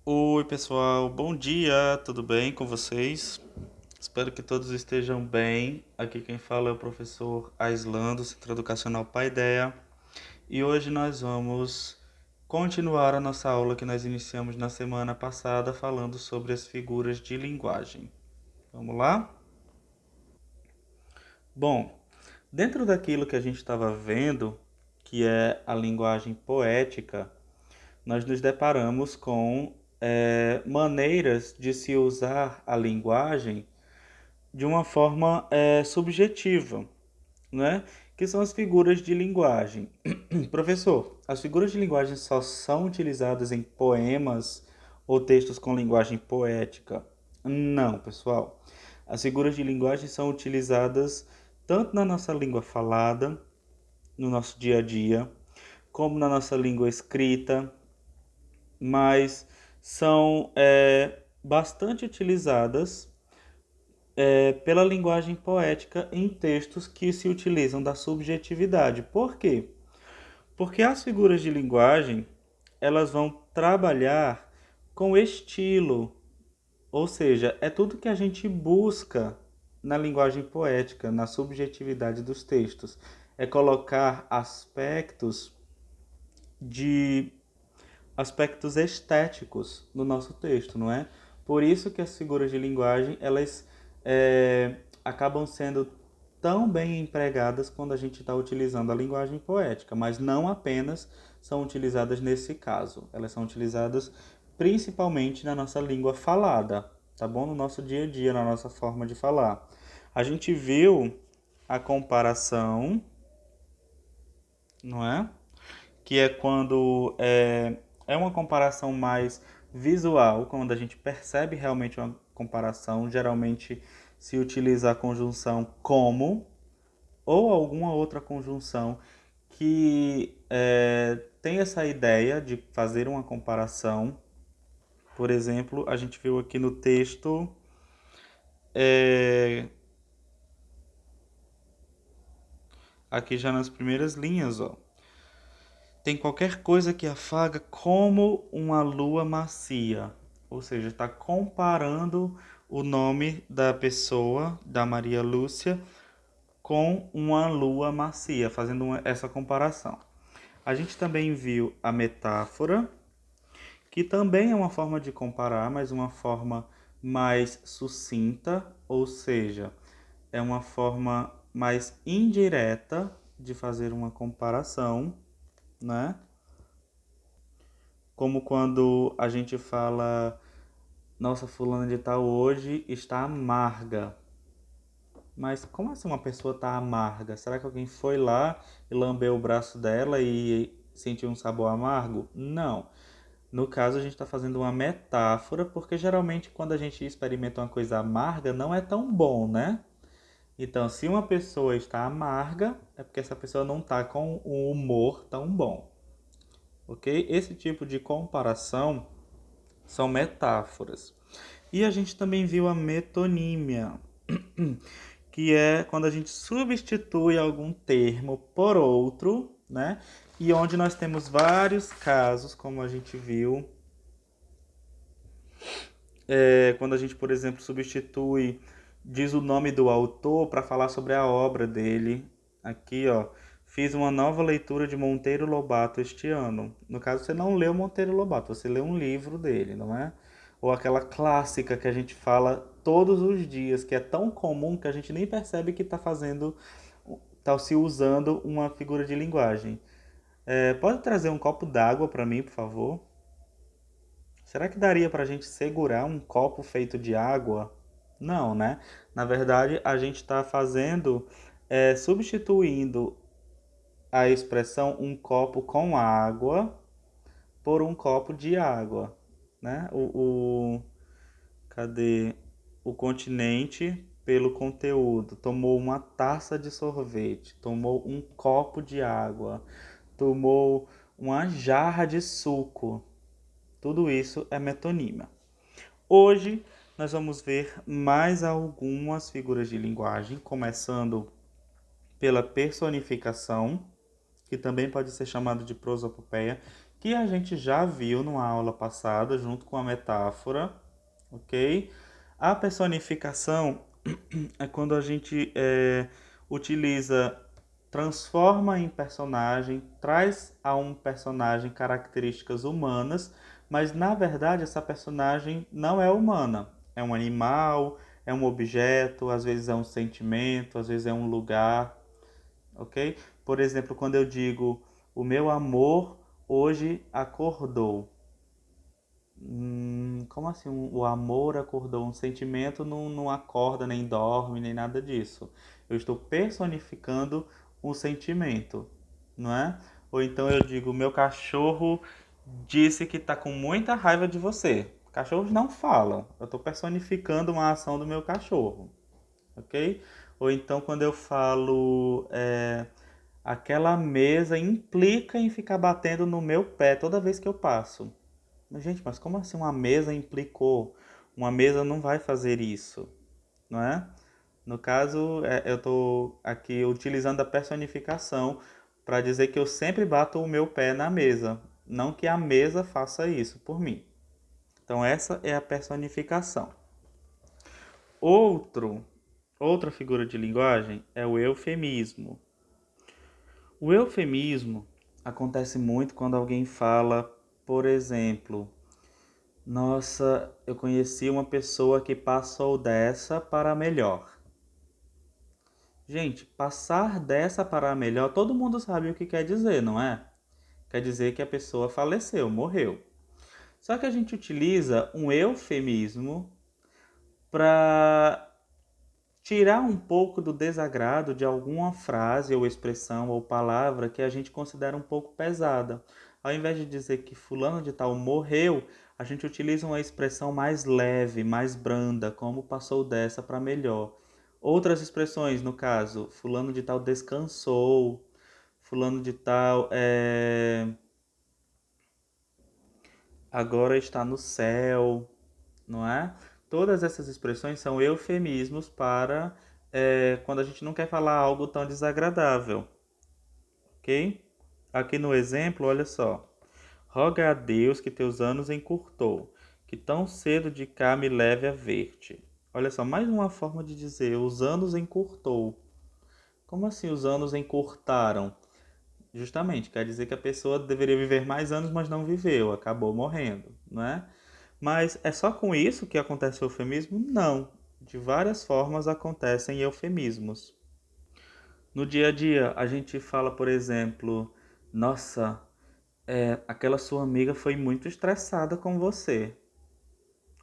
Oi, pessoal, bom dia, tudo bem com vocês? Espero que todos estejam bem. Aqui quem fala é o professor Aislan, do Centro Educacional Paideia, e hoje nós vamos continuar a nossa aula que nós iniciamos na semana passada falando sobre as figuras de linguagem. Vamos lá? Bom, dentro daquilo que a gente estava vendo, que é a linguagem poética, nós nos deparamos com maneiras de se usar a linguagem de uma forma subjetiva, né? Que são as figuras de linguagem. Professor, as figuras de linguagem só são utilizadas em poemas ou textos com linguagem poética? Não, pessoal. As figuras de linguagem são utilizadas tanto na nossa língua falada, no nosso dia a dia, como na nossa língua escrita, mas são bastante utilizadas pela linguagem poética em textos que se utilizam da subjetividade. Por quê? Porque as figuras de linguagem, elas vão trabalhar com estilo, ou seja, é tudo que a gente busca na linguagem poética, na subjetividade dos textos. É colocar de aspectos estéticos no nosso texto, não é? Por isso que as figuras de linguagem elas acabam sendo tão bem empregadas quando a gente está utilizando a linguagem poética, mas não apenas são utilizadas nesse caso. Elas são utilizadas principalmente na nossa língua falada, tá bom? No nosso dia a dia, na nossa forma de falar. A gente viu a comparação, não é? Que é quando é uma comparação mais visual, quando a gente percebe realmente uma comparação, geralmente se utiliza a conjunção como ou alguma outra conjunção que tem essa ideia de fazer uma comparação. Por exemplo, a gente viu aqui no texto, é, aqui já nas primeiras linhas, ó. Tem qualquer coisa que afaga como uma lua macia. Ou seja, está comparando o nome da pessoa, da Maria Lúcia, com uma lua macia, fazendo essa comparação. A gente também viu a metáfora, que também é uma forma de comparar, mas uma forma mais sucinta, ou seja, é uma forma mais indireta de fazer uma comparação, né? Como quando a gente fala, nossa, fulana de tal hoje está amarga. Mas como assim uma pessoa está amarga? Será que alguém foi lá e lambeu o braço dela e sentiu um sabor amargo? Não. No caso, a gente está fazendo uma metáfora, porque geralmente quando a gente experimenta uma coisa amarga, não é tão bom, né? Então, se uma pessoa está amarga, é porque essa pessoa não está com um humor tão bom, ok? Esse tipo de comparação são metáforas. E a gente também viu a metonímia, que é quando a gente substitui algum termo por outro, né? E onde nós temos vários casos, como a gente viu, quando a gente, por exemplo, substitui, diz o nome do autor para falar sobre a obra dele. Aqui, ó, fiz uma nova leitura de Monteiro Lobato este ano. No caso, você não leu Monteiro Lobato, você leu um livro dele, não é? Ou aquela clássica que a gente fala todos os dias, que é tão comum que a gente nem percebe que está fazendo, está se usando uma figura de linguagem. Pode trazer um copo d'água para mim, por favor? Será que daria para a gente segurar um copo feito de água? Não, né? Na verdade, a gente está fazendo, substituindo a expressão um copo com água por um copo de água, né? Cadê? O continente pelo conteúdo. Tomou uma taça de sorvete, tomou um copo de água, tomou uma jarra de suco. Tudo isso é metonímia. Hoje nós vamos ver mais algumas figuras de linguagem, começando pela personificação, que também pode ser chamado de prosopopeia, que a gente já viu numa aula passada, junto com a metáfora, ok? A personificação é quando a gente utiliza, transforma em personagem, traz a um personagem características humanas, mas na verdade essa personagem não é humana. É um animal, é um objeto, às vezes é um sentimento, às vezes é um lugar, ok? Por exemplo, quando eu digo o meu amor hoje acordou. Como assim? O amor acordou? Um sentimento não acorda, nem dorme, nem nada disso. Eu estou personificando um sentimento, não é? Ou então eu digo, meu cachorro disse que está com muita raiva de você. Cachorros não falam. Eu estou personificando uma ação do meu cachorro, ok? Ou então quando eu falo, aquela mesa implica em ficar batendo no meu pé toda vez que eu passo. Mas, gente, mas como assim uma mesa implicou? Uma mesa não vai fazer isso, não é? No caso, eu estou aqui utilizando a personificação para dizer que eu sempre bato o meu pé na mesa, não que a mesa faça isso por mim. Então, essa é a personificação. Outra figura de linguagem é o eufemismo. O eufemismo acontece muito quando alguém fala, por exemplo, nossa, eu conheci uma pessoa que passou dessa para melhor. Gente, passar dessa para melhor, todo mundo sabe o que quer dizer, não é? Quer dizer que a pessoa faleceu, morreu. Só que a gente utiliza um eufemismo para tirar um pouco do desagrado de alguma frase ou expressão ou palavra que a gente considera um pouco pesada. Ao invés de dizer que fulano de tal morreu, a gente utiliza uma expressão mais leve, mais branda, como passou dessa para melhor. Outras expressões, no caso, fulano de tal descansou, fulano de tal agora está no céu, não é? Todas essas expressões são eufemismos para quando a gente não quer falar algo tão desagradável, ok? Aqui no exemplo, olha só. Roga a Deus que teus anos encurtou, que tão cedo de cá me leve a ver-te. Olha só, mais uma forma de dizer, os anos encurtou. Como assim os anos encurtaram? Justamente, quer dizer que a pessoa deveria viver mais anos, mas não viveu, acabou morrendo, não é? Mas é só com isso que acontece o eufemismo? Não. De várias formas acontecem eufemismos. No dia a dia, a gente fala, por exemplo, nossa, aquela sua amiga foi muito estressada com você.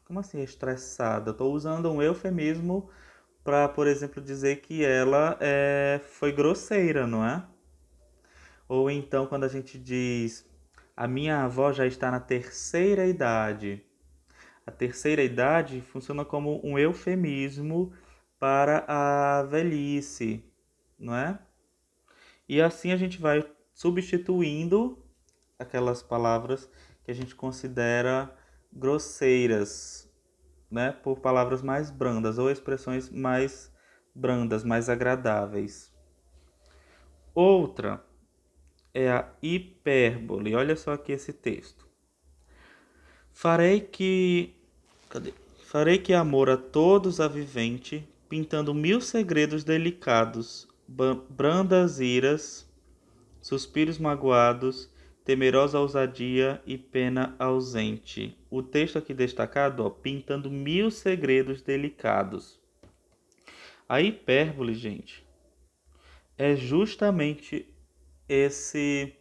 Como assim estressada? Estou usando um eufemismo para, por exemplo, dizer que ela foi grosseira, não é? Ou então quando a gente diz a minha avó já está na terceira idade. A terceira idade funciona como um eufemismo para a velhice, não é? E assim a gente vai substituindo aquelas palavras que a gente considera grosseiras, né, por palavras mais brandas ou expressões mais brandas, mais agradáveis. Outra é a hipérbole. Olha só aqui esse texto. Farei que Cadê? Farei que amor a todos a vivente, pintando mil segredos delicados, brandas iras, suspiros magoados, temerosa ousadia e pena ausente. O texto aqui destacado, ó, pintando mil segredos delicados. A hipérbole, gente, é justamente esse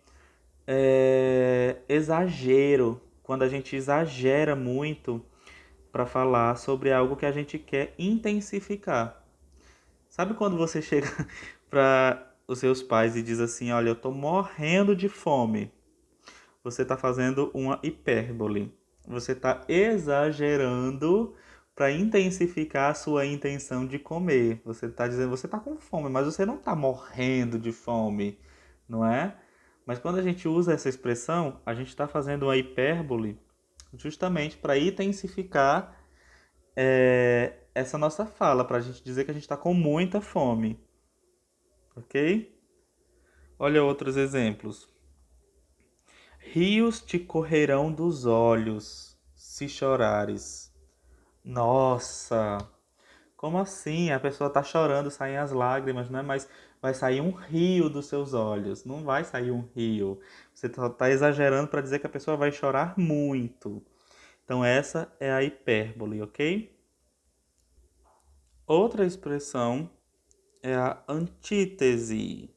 exagero, quando a gente exagera muito para falar sobre algo que a gente quer intensificar. Sabe quando você chega para os seus pais e diz assim: olha, eu tô morrendo de fome. Você está fazendo uma hipérbole. Você está exagerando para intensificar a sua intenção de comer. Você está dizendo, você está com fome, mas você não está morrendo de fome, não é? Mas quando a gente usa essa expressão, a gente está fazendo uma hipérbole justamente para intensificar essa nossa fala, para a gente dizer que a gente está com muita fome, ok? Olha outros exemplos. Rios te correrão dos olhos, se chorares. Nossa, como assim? A pessoa tá chorando, saem as lágrimas, não é? Mas vai sair um rio dos seus olhos. Não vai sair um rio. Você tá exagerando para dizer que a pessoa vai chorar muito. Então essa é a hipérbole, ok? Outra expressão é a antítese.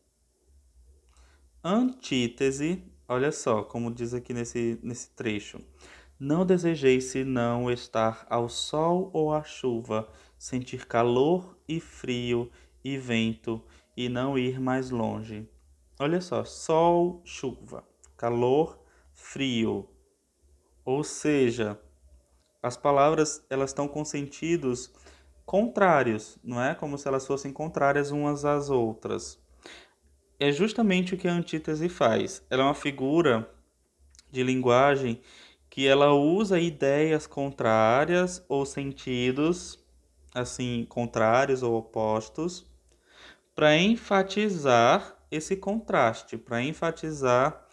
Antítese, olha só, como diz aqui nesse trecho. Não desejei senão estar ao sol ou à chuva, sentir calor e frio e vento e não ir mais longe. Olha só, sol, chuva, calor, frio. Ou seja, as palavras elas estão com sentidos contrários, não é? Como se elas fossem contrárias umas às outras. É justamente o que a antítese faz. Ela é uma figura de linguagem que ela usa ideias contrárias ou sentidos assim contrários ou opostos para enfatizar esse contraste, para enfatizar,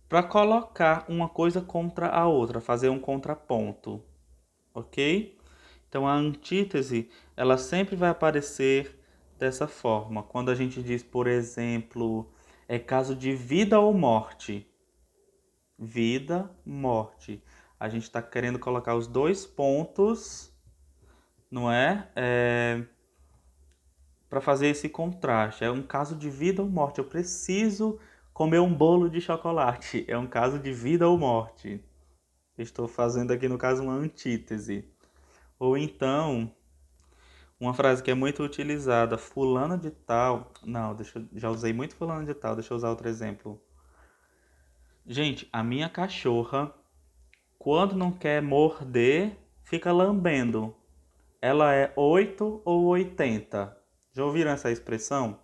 para colocar uma coisa contra a outra, fazer um contraponto, ok? Então a antítese ela sempre vai aparecer dessa forma. Quando a gente diz, por exemplo, é caso de vida ou morte. Vida, morte. A gente está querendo colocar os dois pontos, não é? Para fazer esse contraste. É um caso de vida ou morte. Eu preciso comer um bolo de chocolate. É um caso de vida ou morte. Estou fazendo aqui, no caso, uma antítese. Ou então, uma frase que é muito utilizada, fulano de tal. Não, já usei muito fulano de tal, deixa eu usar outro exemplo. Gente, a minha cachorra, quando não quer morder, fica lambendo. Ela é 8 ou 80. Já ouviram essa expressão?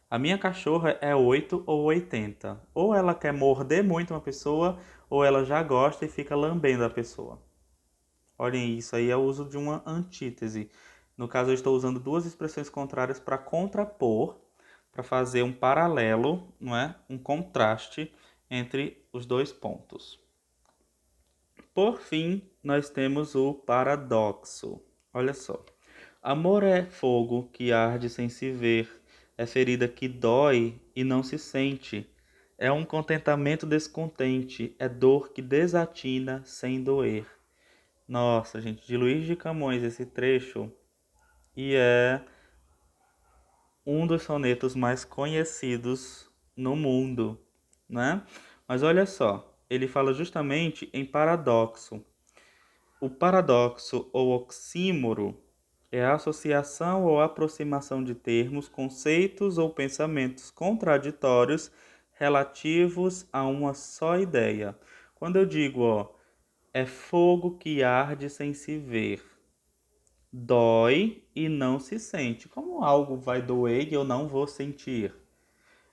A minha cachorra é 8 ou 80. Ou ela quer morder muito uma pessoa, ou ela já gosta e fica lambendo a pessoa. Olhem, isso aí é o uso de uma antítese. No caso, eu estou usando duas expressões contrárias para contrapor, para fazer um paralelo, não é? Um contraste entre os dois pontos. Por fim, nós temos o paradoxo. Olha só. Amor é fogo que arde sem se ver, é ferida que dói e não se sente. É um contentamento descontente, é dor que desatina sem doer. Nossa, gente, de Luís de Camões esse trecho, e é um dos sonetos mais conhecidos no mundo, né? Mas olha só, ele fala justamente em paradoxo. O paradoxo ou oxímoro é a associação ou aproximação de termos, conceitos ou pensamentos contraditórios relativos a uma só ideia. Quando eu digo, ó, é fogo que arde sem se ver, dói e não se sente. Como algo vai doer e eu não vou sentir?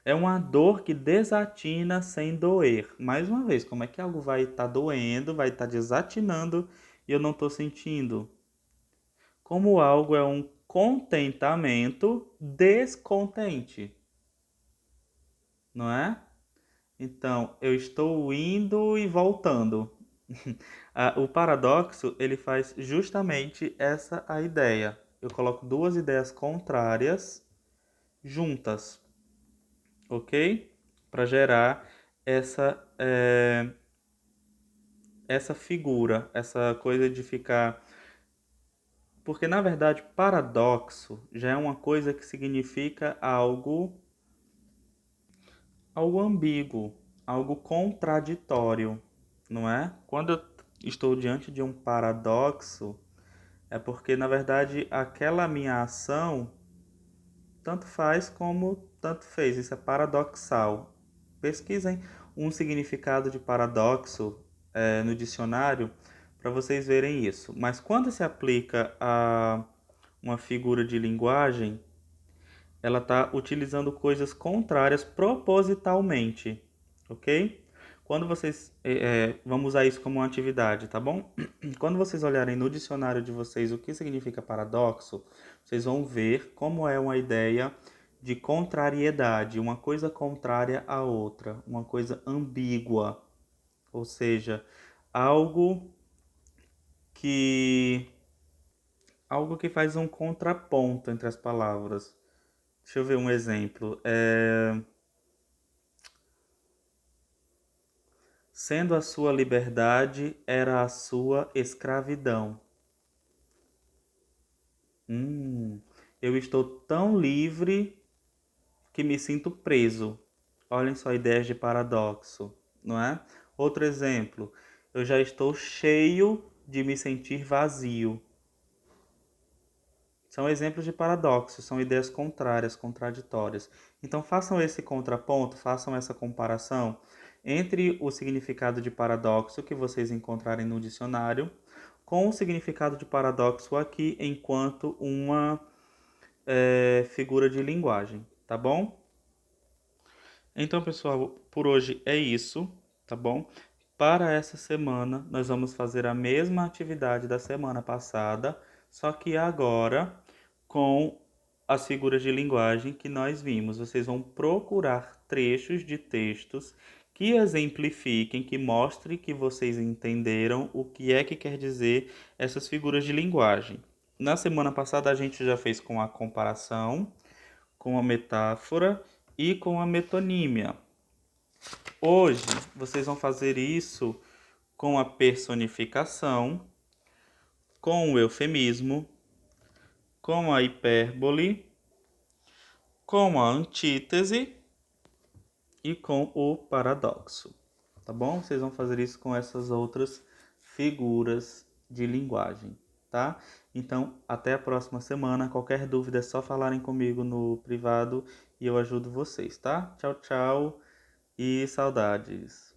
É uma dor que desatina sem doer. Mais uma vez, como é que algo vai estar doendo, vai estar desatinando e eu não estou sentindo? Como algo é um contentamento descontente, não é? Então, eu estou indo e voltando. O paradoxo, ele faz justamente essa a ideia. Eu coloco duas ideias contrárias juntas, ok? Para gerar essa, essa figura, essa coisa de ficar. Porque, na verdade, paradoxo já é uma coisa que significa algo ambíguo, algo contraditório, não é? Quando eu estou diante de um paradoxo, é porque, na verdade, aquela minha ação tanto faz como tanto fez. Isso é paradoxal. Pesquisem um significado de paradoxo no dicionário para vocês verem isso. Mas quando se aplica a uma figura de linguagem, ela está utilizando coisas contrárias propositalmente, ok? Quando vocês, vamos usar isso como uma atividade, tá bom? Quando vocês olharem no dicionário de vocês o que significa paradoxo, vocês vão ver como é uma ideia de contrariedade, uma coisa contrária à outra, uma coisa ambígua, ou seja, algo que algo que faz um contraponto entre as palavras. Deixa eu ver um exemplo. Sendo a sua liberdade, era a sua escravidão. Hum, eu estou tão livre que me sinto preso. Olhem só ideias de paradoxo, não é? Outro exemplo, eu já estou cheio de me sentir vazio. São exemplos de paradoxo, são ideias contrárias, contraditórias. Então façam esse contraponto, façam essa comparação entre o significado de paradoxo que vocês encontrarem no dicionário com o significado de paradoxo aqui enquanto uma figura de linguagem, tá bom? Então, pessoal, por hoje é isso, tá bom? Para essa semana, nós vamos fazer a mesma atividade da semana passada, só que agora com as figuras de linguagem que nós vimos. Vocês vão procurar trechos de textos que exemplifiquem, que mostrem que vocês entenderam o que é que quer dizer essas figuras de linguagem. Na semana passada, a gente já fez com a comparação, com a metáfora e com a metonímia. Hoje, vocês vão fazer isso com a personificação, com o eufemismo, com a hipérbole, com a antítese e com o paradoxo. Tá bom? Vocês vão fazer isso com essas outras figuras de linguagem, tá? Então, até a próxima semana. Qualquer dúvida é só falarem comigo no privado e eu ajudo vocês, tá? Tchau, tchau e saudades.